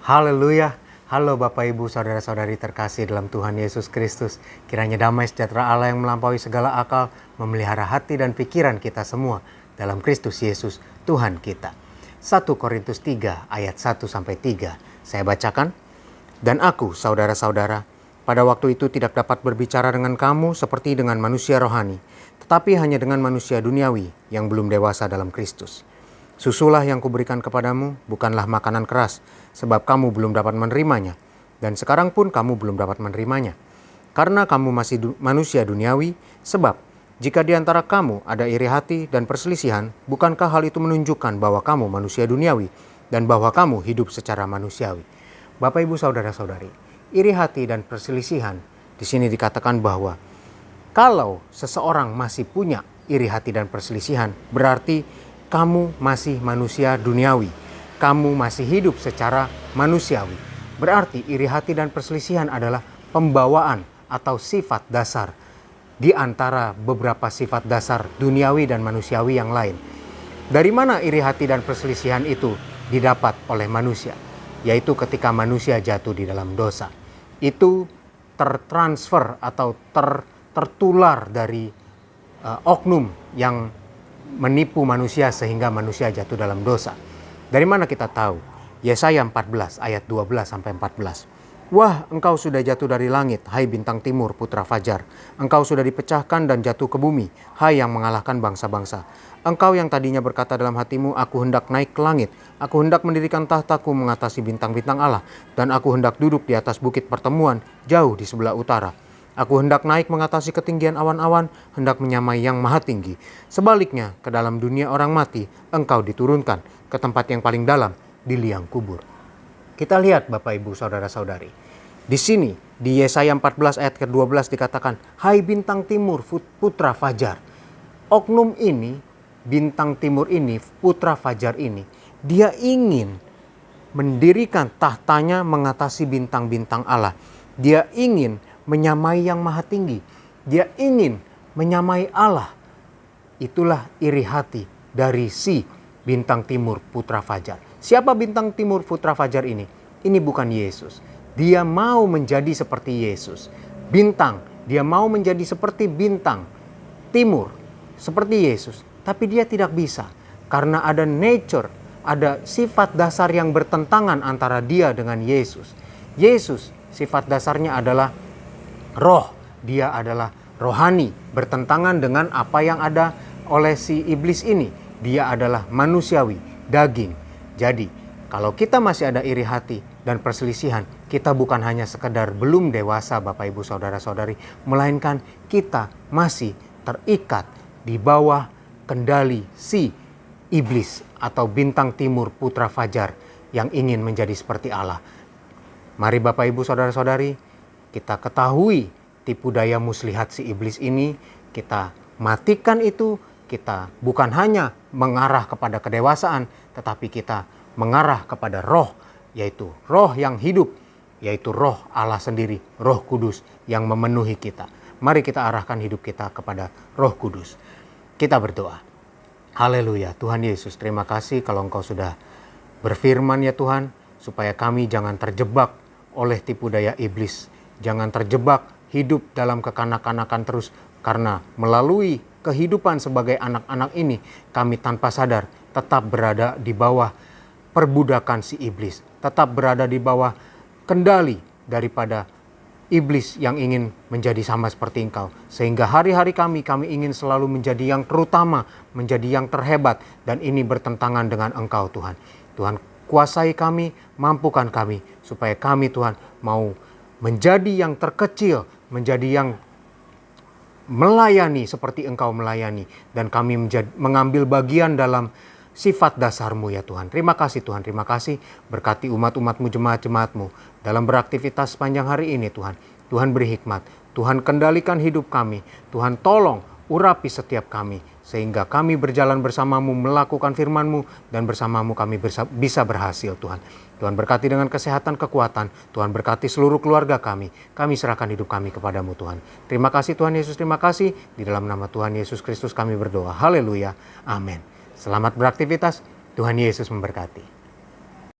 Haleluya. Halo Bapak Ibu Saudara-saudari terkasih dalam Tuhan Yesus Kristus. Kiranya damai sejahtera Allah yang melampaui segala akal memelihara hati dan pikiran kita semua dalam Kristus Yesus Tuhan kita. 1 Korintus 3 ayat 1-3. Saya bacakan. Dan aku, saudara-saudara, pada waktu itu tidak dapat berbicara dengan kamu seperti dengan manusia rohani, tetapi hanya dengan manusia duniawi yang belum dewasa dalam Kristus. Susulah yang kuberikan kepadamu bukanlah makanan keras, sebab kamu belum dapat menerimanya, dan sekarang pun kamu belum dapat menerimanya. Karena kamu masih manusia duniawi, sebab jika di antara kamu ada iri hati dan perselisihan, bukankah hal itu menunjukkan bahwa kamu manusia duniawi dan bahwa kamu hidup secara manusiawi? Bapak Ibu Saudara-saudari, iri hati dan perselisihan di sini dikatakan bahwa kalau seseorang masih punya iri hati dan perselisihan, berarti kamu masih manusia duniawi. Kamu masih hidup secara manusiawi. Berarti iri hati dan perselisihan adalah pembawaan atau sifat dasar di antara beberapa sifat dasar duniawi dan manusiawi yang lain. Dari mana iri hati dan perselisihan itu didapat oleh manusia? Yaitu ketika manusia jatuh di dalam dosa. Itu tertransfer atau tertular dari oknum yang menipu manusia sehingga manusia jatuh dalam dosa. Dari mana kita tahu? Yesaya 14 ayat 12-14. Wah, engkau sudah jatuh dari langit, hai bintang timur, putra fajar. Engkau sudah dipecahkan dan jatuh ke bumi, hai yang mengalahkan bangsa-bangsa. Engkau yang tadinya berkata dalam hatimu, aku hendak naik ke langit. Aku hendak mendirikan tahtaku mengatasi bintang-bintang Allah. Dan aku hendak duduk di atas bukit pertemuan, jauh di sebelah utara. Aku hendak naik mengatasi ketinggian awan-awan, hendak menyamai yang maha tinggi. Sebaliknya, ke dalam dunia orang mati, engkau diturunkan ke tempat yang paling dalam, di liang kubur. Kita lihat Bapak Ibu Saudara-saudari. Di sini, di Yesaya 14 ayat ke-12 dikatakan, hai bintang timur, putra fajar. Oknum ini, bintang timur ini, putra fajar ini, dia ingin mendirikan tahtanya mengatasi bintang-bintang Allah. Dia ingin menyamai yang maha tinggi. Dia ingin menyamai Allah. Itulah iri hati dari si bintang timur putra fajar. Siapa bintang timur putra fajar ini? Ini bukan Yesus. Dia mau menjadi seperti Yesus. Bintang, dia mau menjadi seperti bintang timur, seperti Yesus. Tapi dia tidak bisa. Karena ada nature, ada sifat dasar yang bertentangan antara dia dengan Yesus. Yesus, sifat dasarnya adalah roh, dia adalah rohani, bertentangan dengan apa yang ada oleh si iblis ini. Dia adalah manusiawi, daging. Jadi, kalau kita masih ada iri hati dan perselisihan, kita bukan hanya sekedar belum dewasa Bapak Ibu Saudara-saudari, melainkan kita masih terikat di bawah kendali si iblis atau bintang timur putra fajar yang ingin menjadi seperti Allah. Mari Bapak Ibu Saudara-saudari, kita ketahui tipu daya muslihat si iblis ini, kita matikan itu, kita bukan hanya mengarah kepada kedewasaan, tetapi kita mengarah kepada roh, yaitu roh yang hidup, yaitu roh Allah sendiri, Roh Kudus yang memenuhi kita. Mari kita arahkan hidup kita kepada Roh Kudus. Kita berdoa. Haleluya, Tuhan Yesus, terima kasih kalau Engkau sudah berfirman ya Tuhan, supaya kami jangan terjebak oleh tipu daya iblis. Jangan terjebak hidup dalam kekanak-kanakan terus, karena melalui kehidupan sebagai anak-anak ini, kami tanpa sadar tetap berada di bawah perbudakan si iblis. Tetap berada di bawah kendali daripada iblis yang ingin menjadi sama seperti Engkau. Sehingga hari-hari kami ingin selalu menjadi yang terutama, menjadi yang terhebat. Dan ini bertentangan dengan Engkau Tuhan. Tuhan kuasai kami, mampukan kami, supaya kami Tuhan mau menjadi yang terkecil, menjadi yang melayani seperti Engkau melayani. Dan kami mengambil bagian dalam sifat dasar-Mu ya Tuhan. Terima kasih Tuhan, terima kasih. Berkati umat-umat-Mu, jemaat-jemaat-Mu dalam beraktivitas sepanjang hari ini Tuhan. Tuhan beri hikmat, Tuhan kendalikan hidup kami. Tuhan tolong urapi setiap kami, sehingga kami berjalan bersama-Mu, melakukan firman-Mu, dan bersama-Mu kami bisa berhasil Tuhan. Tuhan berkati dengan kesehatan, kekuatan. Tuhan berkati seluruh keluarga kami. Kami serahkan hidup kami kepadamu Tuhan. Terima kasih Tuhan Yesus, terima kasih. Di dalam nama Tuhan Yesus Kristus kami berdoa. Haleluya. Amin. Selamat beraktivitas. Tuhan Yesus memberkati.